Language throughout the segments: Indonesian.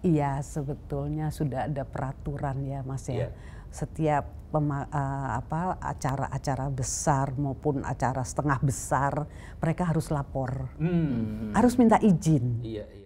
Iya, sebetulnya sudah ada peraturan ya, Mas ya. Iya. Setiap acara-acara besar maupun acara setengah besar, mereka harus lapor, harus minta izin. Iya, iya.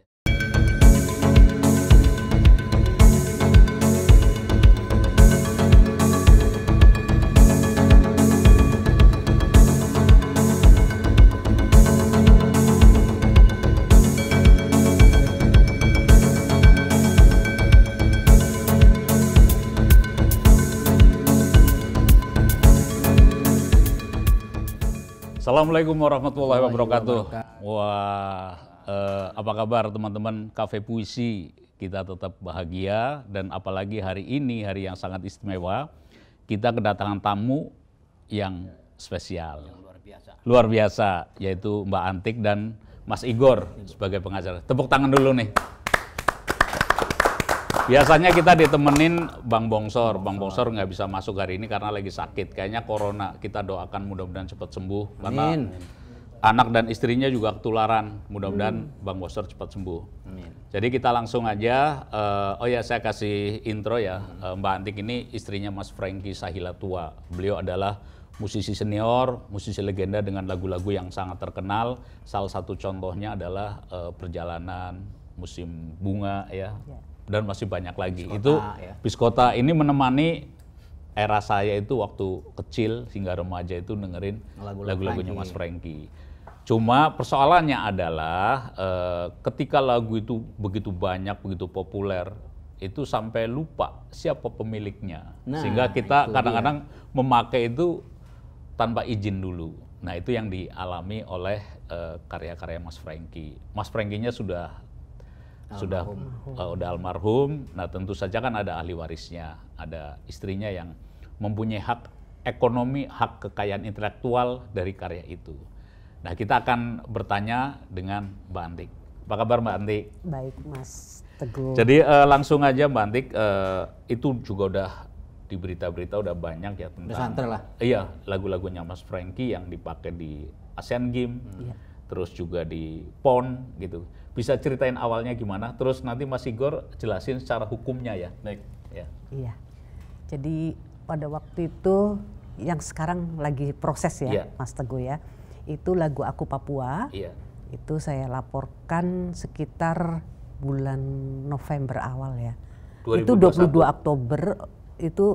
Assalamualaikum warahmatullahi wabarakatuh. Wah, apa kabar teman-teman Cafe Puisi? Kita tetap bahagia dan apalagi hari ini hari yang sangat istimewa. Kita kedatangan tamu yang spesial, luar biasa, yaitu Mbak Antik dan Mas Igor sebagai pengacara. Tepuk tangan dulu nih. Biasanya kita ditemenin Bang Bongsor. Bang Bongsor nggak bisa masuk hari ini karena lagi sakit. Kayaknya corona. Kita doakan mudah-mudahan cepat sembuh. Karena anak dan istrinya juga ketularan. Mudah-mudahan Bang Bongsor cepat sembuh. Amin. Jadi kita langsung aja. Oh ya, saya kasih intro ya. Mbak Antik ini istrinya Mas Franky Sahilatua. Beliau adalah musisi senior, musisi legenda dengan lagu-lagu yang sangat terkenal. Salah satu contohnya adalah Perjalanan, Musim Bunga ya. Dan masih banyak lagi. Biskota, itu ya. Biskota ini menemani era saya itu waktu kecil hingga remaja itu dengerin lagu-lagunya Mas Franky. Cuma persoalannya adalah ketika lagu itu begitu banyak, begitu populer, itu sampai lupa siapa pemiliknya. Sehingga kita kadang-kadang memakai itu tanpa izin dulu. Nah itu yang dialami oleh karya-karya Mas Franky. Mas Franky-nya sudah almarhum. Nah tentu saja kan ada ahli warisnya, ada istrinya yang mempunyai hak ekonomi, hak kekayaan intelektual dari karya itu. Nah kita akan bertanya dengan Mbak Antik. Apa kabar Mbak Antik? Baik Mas Teguh. Jadi langsung aja Mbak Antik, itu juga udah di berita-berita udah banyak ya tentang iya lagu-lagunya Mas Franky yang dipakai di Asian Games. Terus juga di PON gitu. Bisa ceritain awalnya gimana? Terus nanti Mas Igor jelasin secara hukumnya ya. Baik. Ya. Iya. Jadi pada waktu itu yang sekarang lagi proses ya, Mas Teguh ya. Itu lagu Aku Papua. Iya. Itu saya laporkan sekitar bulan November awal ya. 2021. Itu 22 Oktober. Itu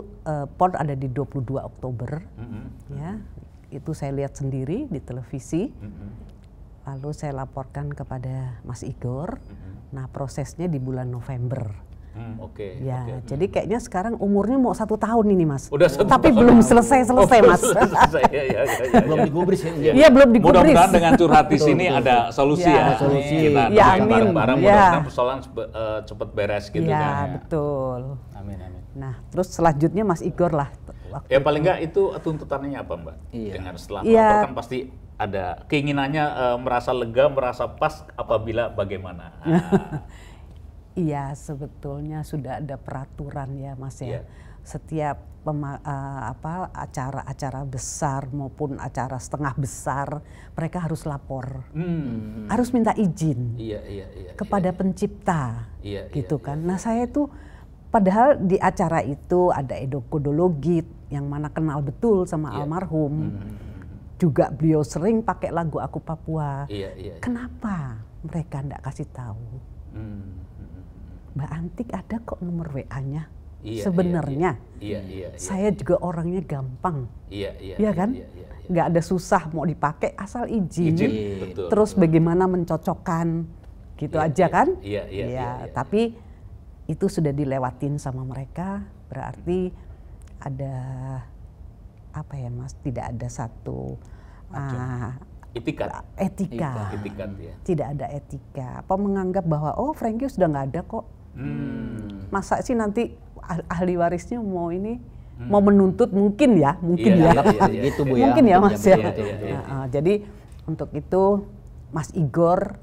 PON ada di 22 Oktober. Ya. Itu saya lihat sendiri di televisi. Lalu saya laporkan kepada Mas Igor. Nah prosesnya di bulan November. Jadi kayaknya sekarang umurnya mau 1 tahun ini Mas. Tapi belum selesai Mas. Belum digubris ya. Iya belum digubris. Mudah-mudahan dengan curhat di sini ada solusi ya. Kita bareng-bareng mudah-mudahan persoalan cepat beres gitu kan. Iya betul. Amin. Nah terus selanjutnya Mas Igor lah. Ya paling nggak itu tuntutannya apa Mbak? Dengan setelah melaporkan pasti ada keinginannya merasa lega, merasa pas apabila bagaimana? Iya, sebetulnya sudah ada peraturan ya Mas ya. Setiap acara-acara besar maupun acara setengah besar, mereka harus lapor, harus minta izin kepada pencipta, gitu kan. Nah saya itu padahal di acara itu ada edokodologit yang mana kenal betul sama almarhum. Juga beliau sering pakai lagu Aku Papua. Kenapa mereka enggak kasih tahu? Mbak Antik ada kok nomor WA-nya. Sebenarnya saya juga orangnya gampang. Iya kan? Nggak ada susah mau dipakai asal izin. Terus bagaimana mencocokkan gitu aja kan? Tapi itu sudah dilewatin sama mereka, berarti ada apa ya Mas, tidak ada satu etika. Tidak ada etika. Apa menganggap bahwa oh Franky sudah nggak ada kok. Masa sih nanti ahli warisnya mau ini mau menuntut mungkin ya. Gitu Bu ya. Mungkin ya Mas ya. Jadi untuk itu Mas Igor,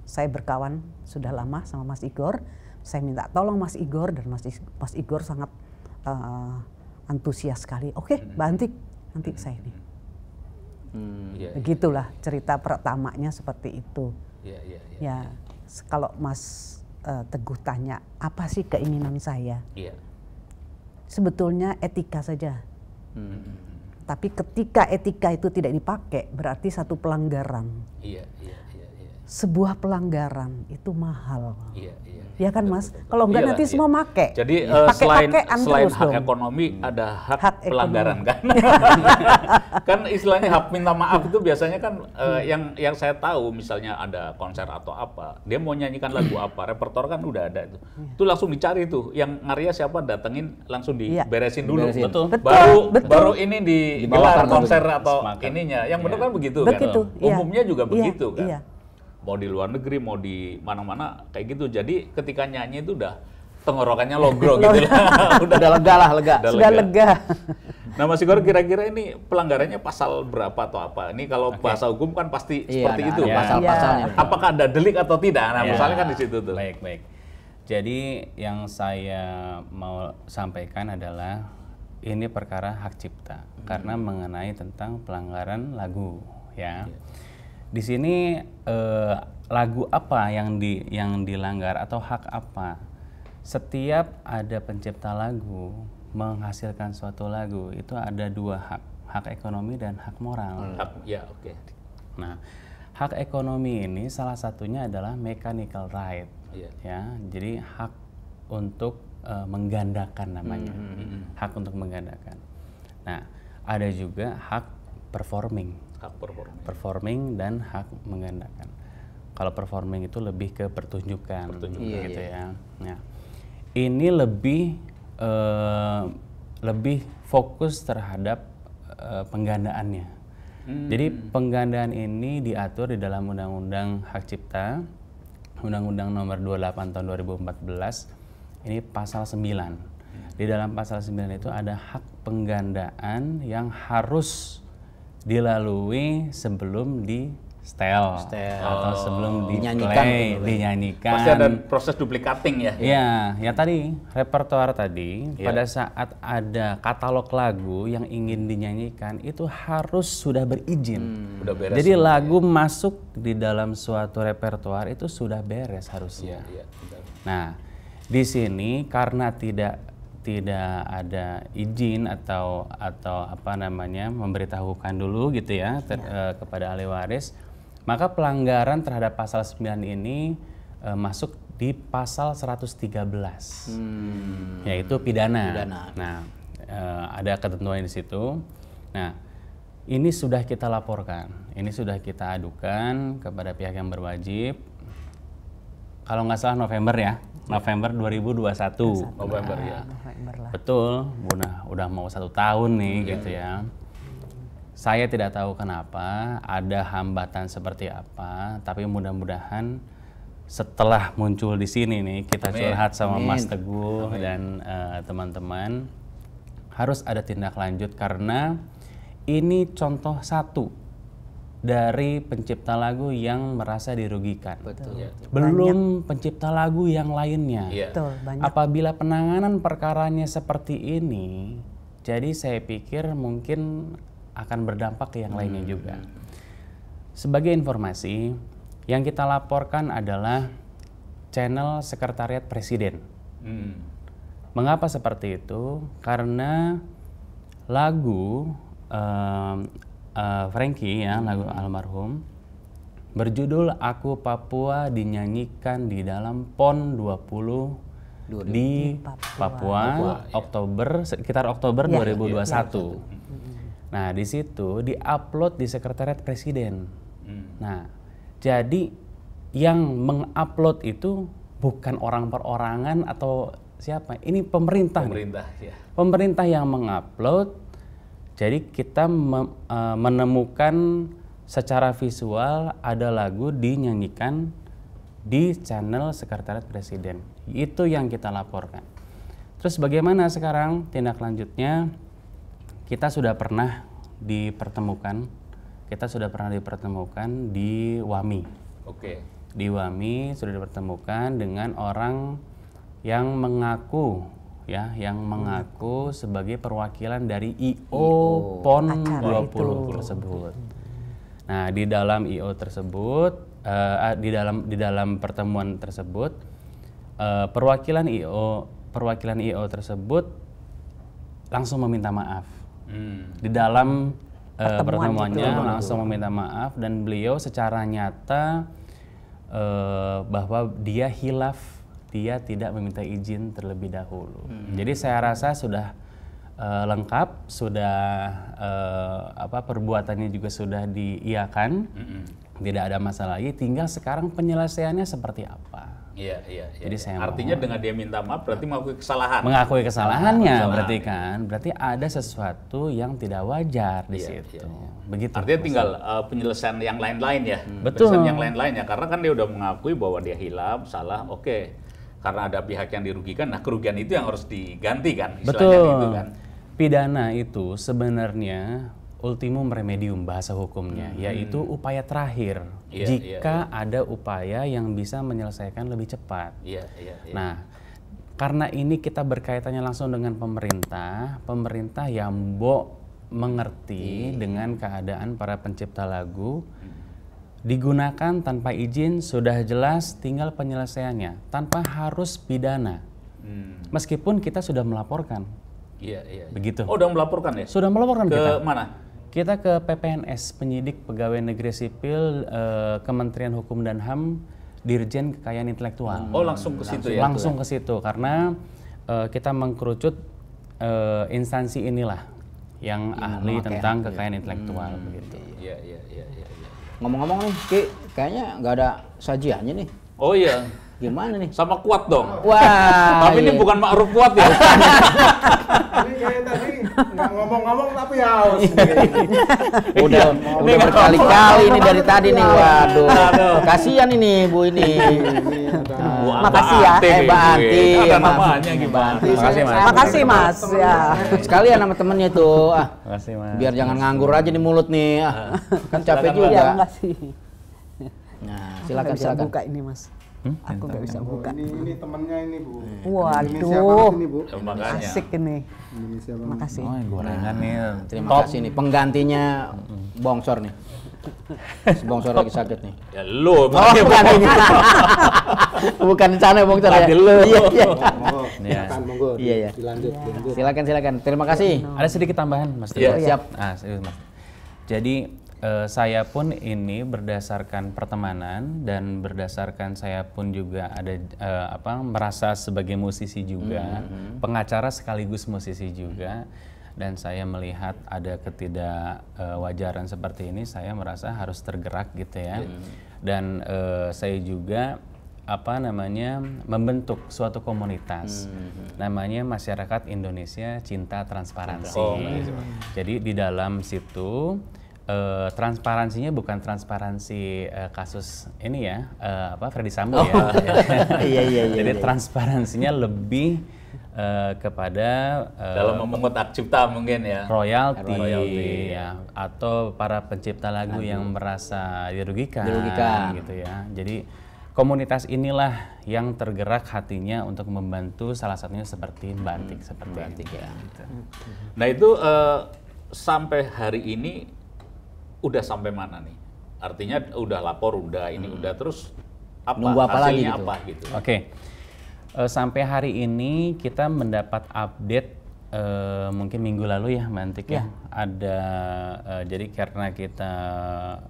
saya berkawan sudah lama sama Mas Igor. Saya minta tolong Mas Igor dan Mas Igor sangat antusias sekali. Oke, Mbak Antik, nanti saya ini. Begitulah cerita pertamanya seperti itu. Ya, kalau Mas Teguh tanya, apa sih keinginan saya? Iya. Sebetulnya etika saja. Tapi ketika etika itu tidak dipakai, berarti satu pelanggaran. Iya. Sebuah pelanggaran itu mahal. Iya. Ya kan Mas? Kalau enggak nanti semua make. Jadi selain hak ekonomi ada hak pelanggaran kan? Kan istilahnya hak minta maaf itu biasanya kan yang saya tahu misalnya ada konser atau apa, dia mau nyanyikan lagu apa, repertoire kan udah ada itu. Itu langsung dicari tuh, yang ngarya siapa datengin langsung diberesin dulu. Betul. Baru ini digelar konser atau ininya. Yang benar kan begitu kan? Umumnya juga begitu kan? Mau di luar negeri, mau di mana-mana kayak gitu. Jadi ketika nyanyi itu udah tenggorokannya logro gitu lah. Udah lega lah, Sudah lega. Nah Mas Igor, kira-kira ini pelanggarannya pasal berapa atau apa? Ini kalau bahasa hukum kan pasti seperti itu. Pasal-pasalnya. Apakah ada delik atau tidak? Nah misalnya kan di situ tuh. Baik. Jadi yang saya mau sampaikan adalah ini perkara hak cipta. Karena mengenai tentang pelanggaran lagu ya. Di sini lagu apa yang dilanggar atau hak apa? Setiap ada pencipta lagu menghasilkan suatu lagu itu ada dua hak ekonomi dan hak moral. Nah, hak ekonomi ini salah satunya adalah mechanical right, ya. Jadi hak untuk menggandakan namanya, hak untuk menggandakan. Nah, ada juga hak performing. Performing dan hak menggandakan. Kalau performing itu lebih ke pertunjukan gitu ya. Nah, ini lebih fokus terhadap penggandaannya. Jadi penggandaan ini diatur di dalam Undang-Undang Hak Cipta, Undang-Undang Nomor 28 Tahun 2014. Ini pasal 9. Di dalam pasal 9 itu ada hak penggandaan yang harus dilalui sebelum di setel atau sebelum dinyanyikan. Pasti ada proses duplicating ya? Iya, ya tadi repertoire tadi pada saat ada katalog lagu yang ingin dinyanyikan itu harus sudah berizin. Udah beres. Jadi lagu masuk di dalam suatu repertoire itu sudah beres harusnya. Nah, di sini karena tidak ada izin atau apa namanya memberitahukan dulu gitu ya kepada ahli waris, maka pelanggaran terhadap pasal 9 ini masuk di pasal 113 yaitu pidana. Nah, ada ketentuan di situ. Nah, ini sudah kita laporkan, ini sudah kita adukan kepada pihak yang berwajib. Kalau nggak salah November ya. November 2021. November ya. Betul, udah mau 1 tahun nih gitu ya. Saya tidak tahu kenapa ada hambatan seperti apa, tapi mudah-mudahan setelah muncul di sini nih kita curhat sama Mas Teguh dan teman-teman, harus ada tindak lanjut karena ini contoh satu dari pencipta lagu yang merasa dirugikan. Belum pencipta lagu yang lainnya. Apabila penanganan perkaranya seperti ini, jadi saya pikir mungkin akan berdampak ke yang lainnya juga. Sebagai informasi, yang kita laporkan adalah channel Sekretariat Presiden. Mengapa seperti itu? Karena lagu Frankie ya, lagu almarhum berjudul Aku Papua dinyanyikan di dalam PON 20 di Papua sekitar Oktober 2021. Nah, di situ diupload di Sekretariat Presiden. Nah, jadi yang mengupload itu bukan orang perorangan atau siapa? Ini pemerintah. Pemerintah yang mengupload. Jadi kita menemukan secara visual ada lagu dinyanyikan di channel Sekretariat Presiden. Itu yang kita laporkan. Terus bagaimana sekarang tindak lanjutnya? Kita sudah pernah dipertemukan. Di WAMI. Di WAMI sudah dipertemukan dengan orang yang mengaku sebagai perwakilan dari IO PON 20 tersebut. Nah, di dalam IO tersebut, di dalam pertemuan tersebut perwakilan IO tersebut langsung meminta maaf. Di dalam pertemuannya langsung meminta maaf, dan beliau secara nyata bahwa dia hilaf, dia tidak meminta izin terlebih dahulu. Jadi saya rasa sudah lengkap, sudah perbuatannya juga sudah diiyakan, tidak ada masalah lagi. Tinggal sekarang penyelesaiannya seperti apa. Iya. Jadi saya artinya dengan dia minta maaf berarti mengakui kesalahan. Mengakui kesalahannya berarti kan, berarti ada sesuatu yang tidak wajar di situ. Begitu. Artinya tinggal penyelesaian yang lain-lain ya. Betul. Penyelesaian yang lain-lain ya, karena kan dia udah mengakui bahwa dia hilaf, salah. Oke. Karena ada pihak yang dirugikan, nah kerugian itu yang harus diganti kan, istilahnya. Betul. Gitu kan. Pidana itu sebenarnya ultimum remedium bahasa hukumnya, yaitu upaya terakhir jika ada upaya yang bisa menyelesaikan lebih cepat. Nah, karena ini kita berkaitannya langsung dengan pemerintah yang mengerti dengan keadaan para pencipta lagu, digunakan tanpa izin sudah jelas, tinggal penyelesaiannya tanpa harus pidana. Meskipun kita sudah melaporkan. Begitu. Oh, udah melaporkan ya? Sudah melaporkan kita. Ke mana? Kita ke PPNS, Penyidik Pegawai Negeri Sipil, Kementerian Hukum dan HAM, Dirjen Kekayaan Intelektual. Oh, langsung ke situ ya? Langsung ke situ, karena kita mengkerucut instansi inilah yang ahli tentang kekayaan intelektual begitu. Iya. Ngomong-ngomong nih, Ki, kayaknya nggak ada sajiannya nih. Oh iya. Gimana nih? Sama Kuat dong. Wah. Tapi ini bukan Ma'ruf Kuat ya. Ini kayak tadi nggak ngomong-ngomong tapi haus. Udah berkali-kali ini dari tadi nih. Waduh. Kasihan ini Bu ini. Makasih ya. Mbak Anti. Ada namanya gimana? Makasih Mas. Ya. Sekalian sama temennya tuh. Makasih, Mas. Biar jangan nganggur aja di mulut nih. Kan capek Silakan, juga. Ya, makasih. Nah, Silakan silakan. buka ini Mas. Aku nggak bisa buka. Ini temennya ini Bu. Waduh. Ini Bu. Makanya. Asik ini. Indonesia banget. Makasih. Oh, gorengan nih. Terima kasih nih penggantinya Bongsor nih. Bongsor lagi sakit nih. Ya lu. Oh, bukan ini. Bukan di sana Bongsor ya. Iya. Monggo. Iya. Dilanjut. Silakan. Terima kasih. Ada sedikit tambahan, Mas. Iya. Siap. Serius, Mas. Jadi saya pun ini berdasarkan pertemanan dan berdasarkan saya pun juga ada merasa sebagai musisi juga, pengacara sekaligus musisi juga, dan saya melihat ada ketidakwajaran seperti ini, saya merasa harus tergerak gitu ya. Dan saya juga membentuk suatu komunitas namanya Masyarakat Indonesia Cinta Transparansi. Jadi di dalam situ transparansinya bukan transparansi kasus ini ya, Freddy Sambo ya. Iya. Jadi transparansinya lebih kepada dalam memungut hak cipta mungkin ya. Royalti ya, atau para pencipta lagu yang merasa dirugikan gitu ya. Jadi komunitas inilah yang tergerak hatinya untuk membantu, salah satunya seperti Mbak Antik seperti Antik ya. Gitu. Nah itu sampai hari ini udah sampai mana nih? Artinya udah lapor, udah ini udah, terus Nunggu apa lagi gitu? gitu? Oke. Sampai hari ini kita mendapat update mungkin minggu lalu ya Mbak Antik ya. Ada jadi karena kita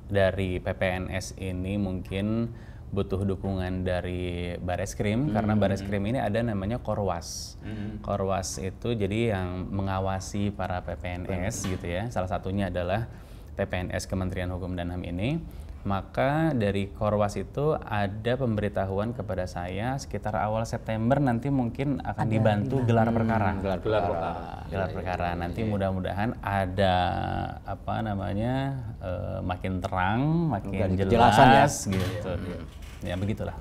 dari PPNS ini mungkin butuh dukungan dari Bareskrim, karena Bareskrim ini ada namanya Korwas. Korwas itu jadi yang mengawasi para PPNS gitu ya. Salah satunya adalah PPNS Kementerian Hukum dan HAM ini. Maka dari Korwas itu ada pemberitahuan kepada saya sekitar awal September nanti mungkin akan dibantu gelar perkara. Gelar perkara. Nanti mudah-mudahan ada makin terang, makin jelas gitu. Ya begitulah.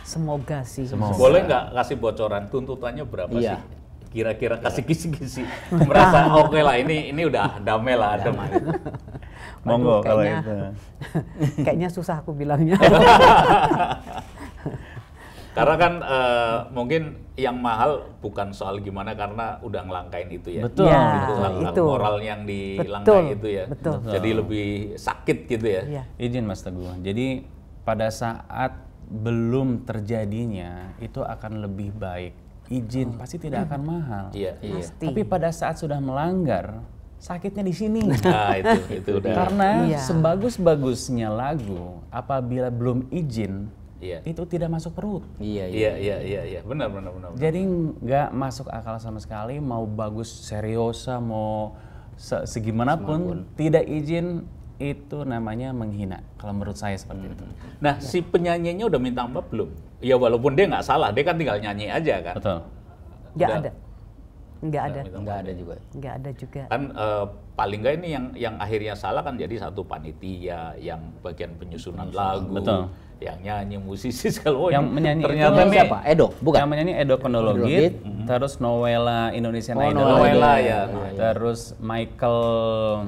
Semoga sih. Boleh nggak kasih bocoran tuntutannya berapa sih? Kira-kira kasih kisi-kisi. Merasa oke lah, ini udah damai lah, adem. Monggo kalau itu. Kayaknya susah aku bilangnya. Karena kan mungkin yang mahal bukan soal gimana, karena udah ngelangkain itu ya. Betul. Hak moral yang dilangkai itu ya. Betul. Jadi lebih sakit gitu ya. Izin Mas Teguh. Jadi pada saat belum terjadinya itu akan lebih baik. Izin pasti tidak akan mahal. Iya. Tapi pada saat sudah melanggar, sakitnya di sini. Nah, itu udah. Karena sebagus-bagusnya lagu, apabila belum izin, itu tidak masuk perut. Iya. Benar. Jadi nggak masuk akal sama sekali. Mau bagus seriosa, mau segimanapun, tidak izin, itu namanya menghina. Kalau menurut saya seperti itu. Nah, si penyanyinya udah minta maaf belum? Ya walaupun dia nggak salah, dia kan tinggal nyanyi aja kan. Betul. Nggak ada juga. Nggak ada juga. Kan paling nggak ini yang akhirnya salah kan jadi satu panitia yang bagian penyusunan lagu, betul. Yang nyanyi musisi segala yang menyanyi ternyata itu siapa? Edo, bukan? Yang menyanyi Edo Kondologit, terus Noella Indonesian Idol, Noella ya. Terus Michael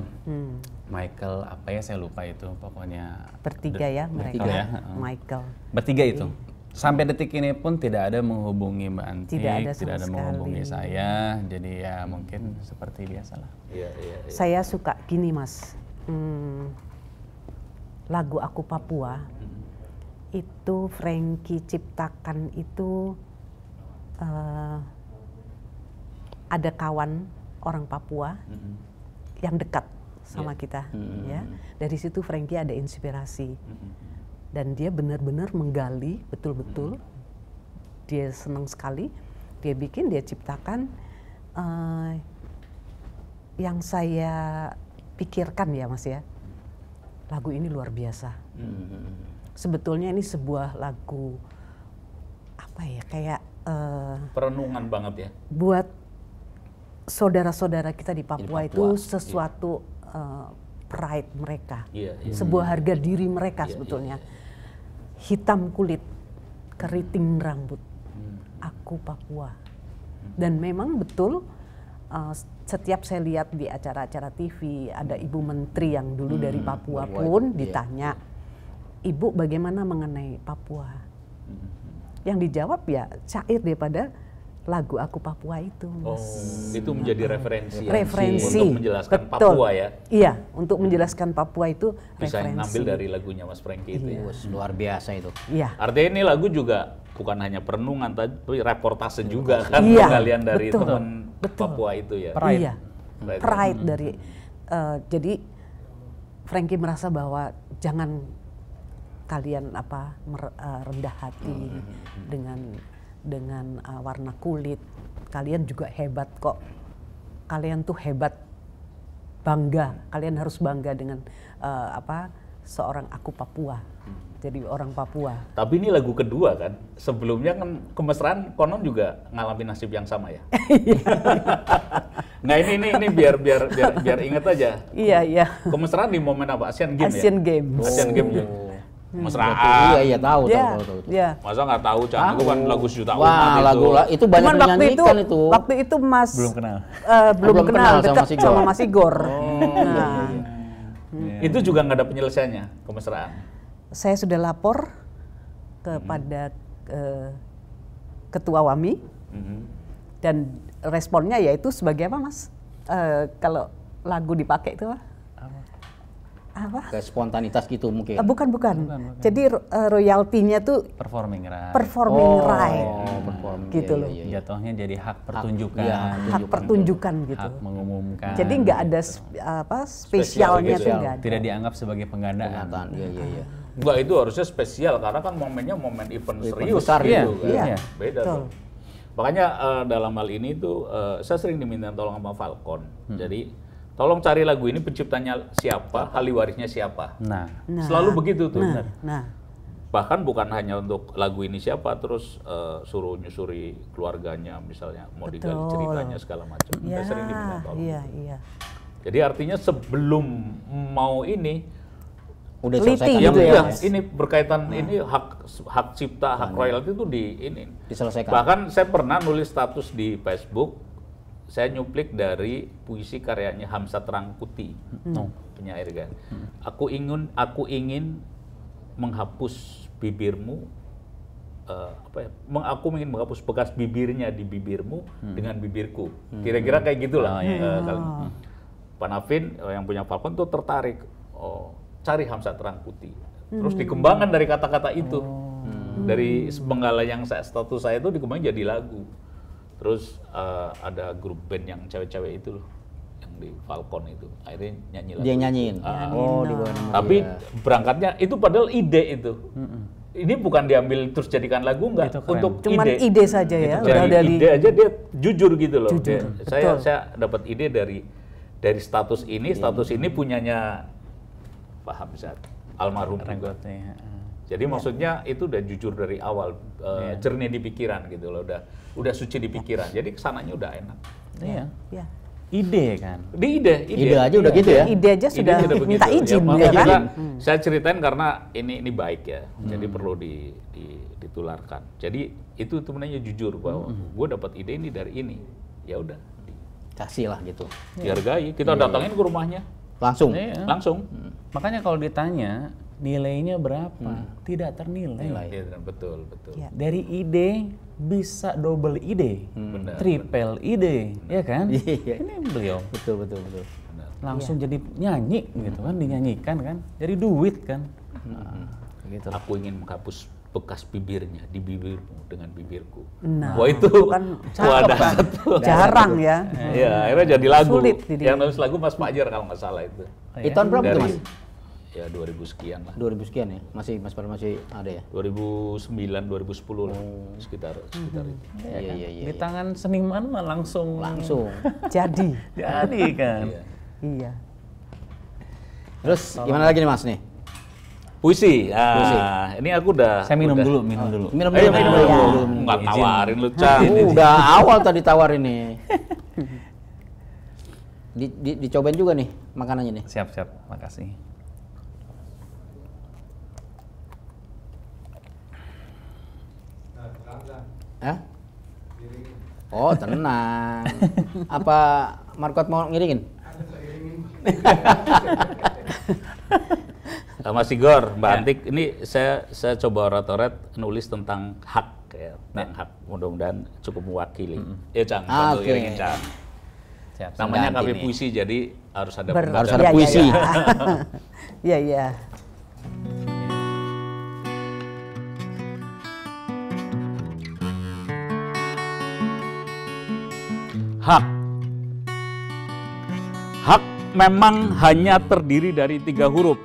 apa ya, saya lupa itu, pokoknya bertiga ya mereka. Michael. Bertiga itu. Sampai detik ini pun tidak ada menghubungi Mbak Antik, tidak ada menghubungi saya, jadi ya mungkin seperti biasalah. Iya. Saya suka gini Mas, lagu Aku Papua itu Frankie ciptakan itu ada kawan orang Papua yang dekat sama kita, ya. Dari situ Frankie ada inspirasi. Dan dia benar-benar menggali betul-betul, dia senang sekali, dia ciptakan yang saya pikirkan ya Mas ya, lagu ini luar biasa. Sebetulnya ini sebuah lagu apa ya, kayak perenungan banget ya. Buat saudara-saudara kita di Papua itu sesuatu pride mereka, sebuah harga diri mereka sebetulnya. Hitam kulit, keriting rambut, aku Papua. Dan memang betul, setiap saya lihat di acara-acara TV, ada Ibu Menteri yang dulu dari Papua pun ditanya, Ibu bagaimana mengenai Papua? Yang dijawab ya syair daripada lagu Aku Papua itu, Mas. Itu menjadi referensi untuk menjelaskan Papua ya. Iya, untuk menjelaskan Papua itu bisa referensi. ngambil dari lagunya Mas Frankie itu. Luar biasa itu. Iya. Artinya ini lagu juga bukan hanya perenungan, tapi reportase juga kan, penggalian dari teman Papua itu ya. Pride. Iya. Pride dari jadi Frankie merasa bahwa jangan kalian rendah hati dengan warna kulit, kalian juga hebat kok. Kalian tuh hebat, bangga. Kalian harus bangga dengan seorang Aku Papua. Jadi orang Papua. Tapi ini lagu kedua kan. Sebelumnya kan Kemesraan konon juga ngalamin nasib yang sama ya. Nah ini biar inget aja. Iya. Kemesraan di momen apa? Asian Games ya? Asian Games. Asian Games ya. Mesraan. Iya tahu. Masa nggak tahu, Cang? Itu kan lagu sejuta umat itu. Lagu itu banyak menyanyikan itu. Waktu itu Mas belum kenal dekat sama Mas Igor. Itu juga nggak ada penyelesaiannya, Kemesraan. Saya sudah lapor kepada Ketua WAMI dan responnya yaitu sebagai apa Mas? Kalau lagu dipakai itu apa? Kayak spontanitas gitu mungkin. Bukan. Jadi royaltinya tuh performing right. Gitu loh. Jatuhnya jadi hak pertunjukan. Hak pertunjukan gitu. Hak mengumumkan. Jadi nggak ada spesialnya tuh nggak ada. Tidak dianggap sebagai penggandaan. Iya. Enggak, itu harusnya spesial karena kan momennya momen event serius besar gitu kan. Iya. Beda tuh. Makanya dalam hal ini tuh saya sering diminta tolong sama Falcon. Jadi tolong cari lagu ini penciptanya siapa, ahli warisnya siapa. Nah. Selalu begitu tuh. Nah. Bahkan bukan hanya untuk lagu ini siapa, terus suruh nyusuri keluarganya misalnya, mau digali ceritanya segala macam. Saya sering diminta tolong. Iya. Jadi artinya sebelum mau ini udah selesai gitu ya. Ini berkaitan ini hak cipta, hak royalti itu diselesaikan. Bahkan saya pernah nulis status di Facebook, saya nyuplik dari puisi karyanya Hamsat Rangkuti, penyair kan. Aku ingin menghapus bibirmu, aku ingin menghapus bekas bibirnya di bibirmu dengan bibirku. Kira-kira kayak gitulah. Pak Navin yang punya Falcon tuh tertarik, cari Hamsat Rangkuti. Terus dikembangkan dari kata-kata itu. Dari Benggala yang status saya itu dikembangin jadi lagu. Terus ada grup band yang cewek-cewek itu loh, yang di Falcon itu, akhirnya nyanyi lagu. Dia nyanyiin. Di bawah nama Tapi dia. berangkatnya itu padahal ide itu. Ini bukan diambil terus jadikan lagu, enggak, untuk Cuman ide saja ya. Dari ide aja dia jujur gitu loh. Jujur, Saya dapat ide dari status ini punyanya Pak Hamzat, almarhum juga. Jadi maksudnya itu udah jujur dari awal, jernih di pikiran gitu loh, udah suci di pikiran. Jadi kesananya udah enak. Iya. Ya. Ide kan. Ide aja udah gitu ya. Ide aja sudah minta izin ya kan. Karena saya ceritain karena ini baik ya, jadi perlu ditularkan. Jadi itu sebenarnya jujur bahwa gue dapat ide ini dari ini, ya udah Kasih lah gitu. dihargai. Kita datangin ke rumahnya Langsung. Iya. langsung. Makanya kalau ditanya nilainya berapa, tidak ternilai. Iya, betul. Ya. Dari ide bisa double ide, Benar, triple ide, ya kan? Iya. Ini beliau Betul. langsung jadi nyanyi gitu kan, dinyanyikan kan, jadi duit kan. Gitu. Aku ingin menghapus bekas bibirnya di bibirmu dengan bibirku. Nah, Wah itu kan wadah jarang ya. Iya, akhirnya jadi lagu. Sulit jadi. Yang nulis lagu Mas Fajar kalau nggak salah itu. Itu tahun berapa tuh Mas? Ya 2000 sekian lah. 2000 sekian ya? Mas Par masih ada ya? 2009, 2010 lah. Sekitar itu. Iya. Di tangan seniman mah langsung Jadi. jadi kan. Iya. Terus gimana lagi nih Mas nih? Puisi. Ini aku udah. Saya minum udah- dulu. Minum Ayo dulu. minum dulu. Nggak tawarin lu, Cang. Udah awal tadi tawarin nih. Dicobain juga nih makanannya nih. Siap, makasih. Hah? Oh tenang. Apa Markot mau ngiringin? Mas Igor, Mbak Antik, ini saya coba orat-orat nulis tentang hak ya, tentang hak. Mudah-mudahan cukup mewakili. Ya, Cang, bantu Oke. iringin, Cang. Siap. Namanya Ganti kafe nih. puisi, jadi harus ada Harus pembaca. ada puisi. Iya. Hak. Hak memang hanya terdiri dari 3 huruf.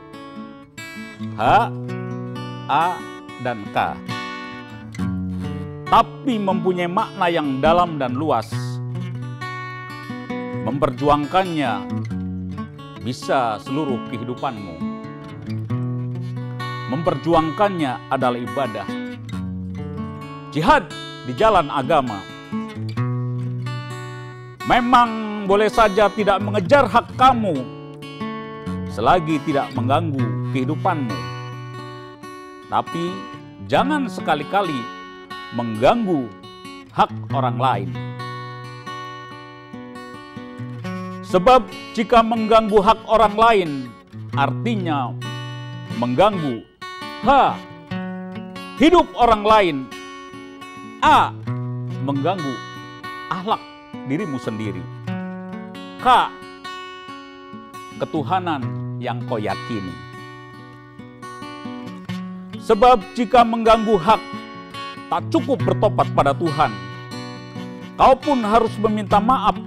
H, A, dan K. Tapi mempunyai makna yang dalam dan luas. Memperjuangkannya bisa seluruh kehidupanmu. Memperjuangkannya adalah ibadah. Jihad di jalan agama. Memang boleh saja tidak mengejar hak kamu selagi tidak mengganggu kehidupanmu. Tapi jangan sekali-kali mengganggu hak orang lain. Sebab jika mengganggu hak orang lain, artinya mengganggu H, hidup orang lain. A, mengganggu akhlak dirimu sendiri. K, ketuhanan yang kau yakini. Sebab jika mengganggu hak, tak cukup bertobat pada Tuhan. Kau pun harus meminta maaf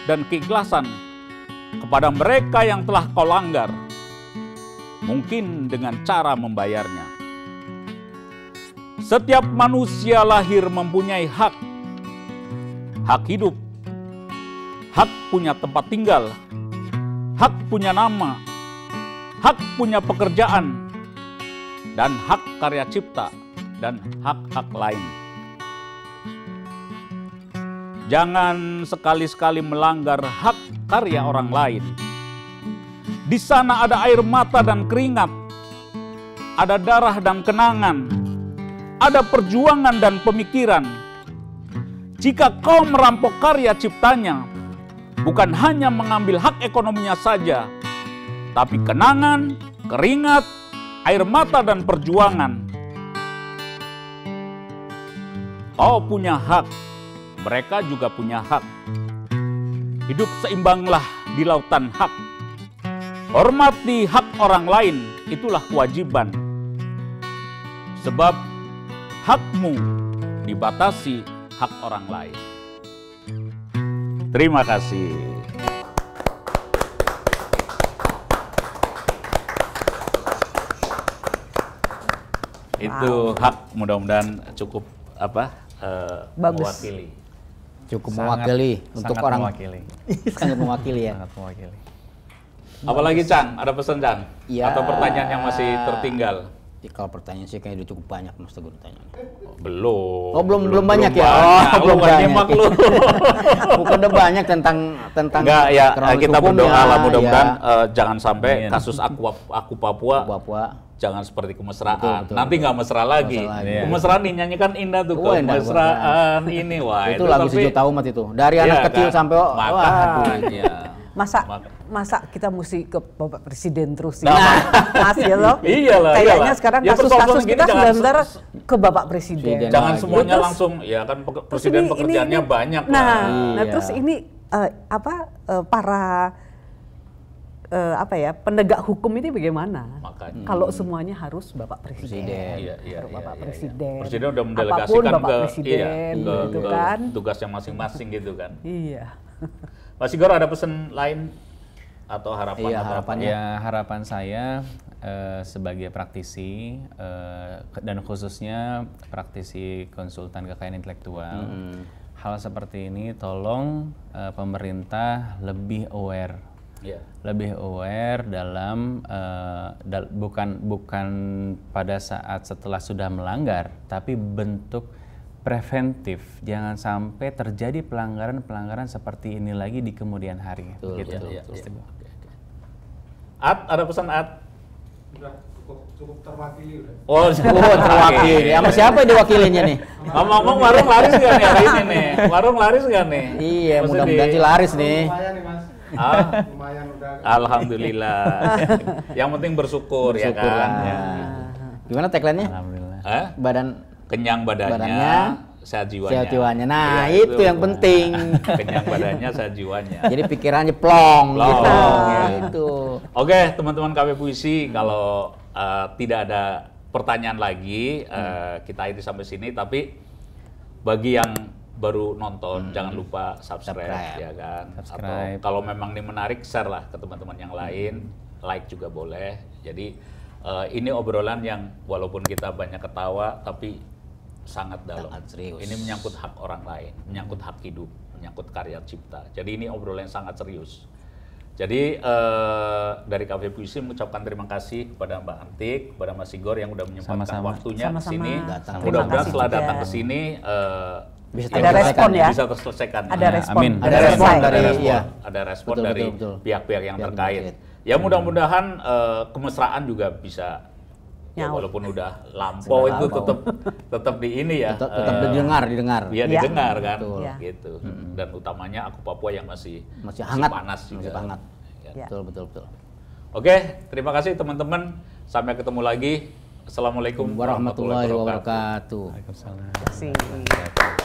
dan keikhlasan kepada mereka yang telah kau langgar. Mungkin dengan cara membayarnya. Setiap manusia lahir mempunyai hak. Hak hidup, hak punya tempat tinggal, hak punya nama, hak punya pekerjaan, dan hak karya cipta, dan hak-hak lain. Jangan sekali-sekali melanggar hak karya orang lain. Di sana ada air mata dan keringat, ada darah dan kenangan, ada perjuangan dan pemikiran. Jika kau merampok karya ciptanya, bukan hanya mengambil hak ekonominya saja, tapi kenangan, keringat, air mata dan perjuangan. Kau punya hak, mereka juga punya hak. Hidup seimbanglah di lautan hak. Hormati hak orang lain, itulah kewajiban. Sebab hakmu dibatasi hak orang lain. Terima kasih. Itu hak, mudah-mudahan cukup Bagus. mewakili. Cukup mewakili untuk sangat orang mewakili. sangat mewakili ya. Sangat mewakili. Apalagi Cang, ada pesan Cang? Ya. Atau pertanyaan yang masih tertinggal? Ya, kalau pertanyaan sih kayaknya udah cukup banyak Mas Teguh ditanya. Belum. Oh, belum banyak ya? Banyak. Oh, belum Lu nggak banyak. nyimak lu. Bukan udah banyak tentang Enggak ya, kronologis kita hukumnya, berdoa lah mudah-mudahan ya. jangan sampai Amin. kasus aku Papua Papua. jangan seperti kemesraan. Betul, Nanti nggak mesra lagi. Mesra lagi. Iya. Kemesraan dinyanyikan indah tuh, Oh, indah kemesraan ini wah Itu lagu tapi- sejuta umat itu. Dari Iya anak kecil kan? sampai Makanya. Masa kita mesti ke Bapak Presiden terus Nah, Mas ya loh. Iyalah, Kayaknya iyalah. sekarang Ya, kasus-kasus persoalan gini kita jangan sebentar ke Bapak Presiden. Jangan Nah, semuanya terus- langsung ya kan Terus presiden ini- pekerjaannya ini- banyak Nah, lah. nah Iya. terus ini para penegak hukum ini bagaimana? Makanya. Kalau semuanya harus Bapak Presiden. Iya, iya, Harus Bapak iya, iya. Presiden. Presiden udah Apapun mendelegasikan Bapak ke Presiden, ke gitu kan? tugasnya masing-masing gitu kan. Iya. Pak Sigor ada pesan lain atau harapan Iya, atau harapannya. apa? Ya, harapan saya sebagai praktisi dan khususnya praktisi konsultan kekayaan intelektual, hal seperti ini tolong pemerintah lebih aware, Iya. lebih aware dalam bukan pada saat setelah sudah melanggar, tapi bentuk preventif. Jangan sampai terjadi pelanggaran seperti ini lagi di kemudian hari. Betul, Gitu. betul, Iya, betul. iya. Oke, oke. Ada pesan At? Udah cukup terwakili udah. Oh, Oh, terwakili. Sama siapa diwakilinya nih? ngomong-ngomong warung laris gak nih hari ini nih? Warung laris gak nih? Iya, Maksudnya mudah-mudahan di- sih laris nih. Lumayan nih Mas. Ah, Lumayan udah. Alhamdulillah. Yang penting bersyukur, ya Bersyukur kan? lah. Gimana tagline-nya? Alhamdulillah. Hah? Badan Kenyang badannya, Badannya, sehat jiwanya. sehat jiwanya. Nah, Iya, itu yang penting. Kenyang badannya, sehat jiwanya. Jadi pikirannya plong Plong, gitu. ya. Gitu. Oke, teman-teman KP Puisi, kalau tidak ada pertanyaan lagi, kita akhiri sampai sini. Tapi bagi yang baru nonton, jangan lupa subscribe, ya kan? Subscribe. Atau kalau memang ini menarik, share lah ke teman-teman yang lain, like juga boleh. Jadi ini obrolan yang walaupun kita banyak ketawa, tapi sangat dalam. Sangat serius. Ini menyangkut hak orang lain, menyangkut hak hidup, menyangkut karya cipta. Jadi ini obrolan yang sangat serius. Jadi dari Cafe Puisi mengucapkan terima kasih kepada Mbak Antik, kepada Mas Sigor yang udah menyempatkan Sama-sama. waktunya ke Sama-sama. sini. Datang. Terima Mudah-mudahan kasih setelah juga. datang ke sini Bisa Ada respon ya? bisa terselesaikan. Ada respon. amin. Ada respon selesai. dari- Ada respon, iya. ada respon Betul, dari betul, betul. pihak-pihak yang Pihak terkait. terkait. Ya mudah-mudahan kemesraan juga bisa. Ya, Nyaut. walaupun udah lampau itu tetap di ini ya. Tetap didengar. Iya Ya. didengar kan, Betul. Ya. gitu. Dan utamanya aku Papua yang masih hangat. panas juga. Masih hangat. Ya. Ya. Betul. Oke, terima kasih teman-teman. Sampai ketemu lagi. Assalamualaikum Warahmatullahi wabarakatuh. Waalaikumsalam. Terima kasih.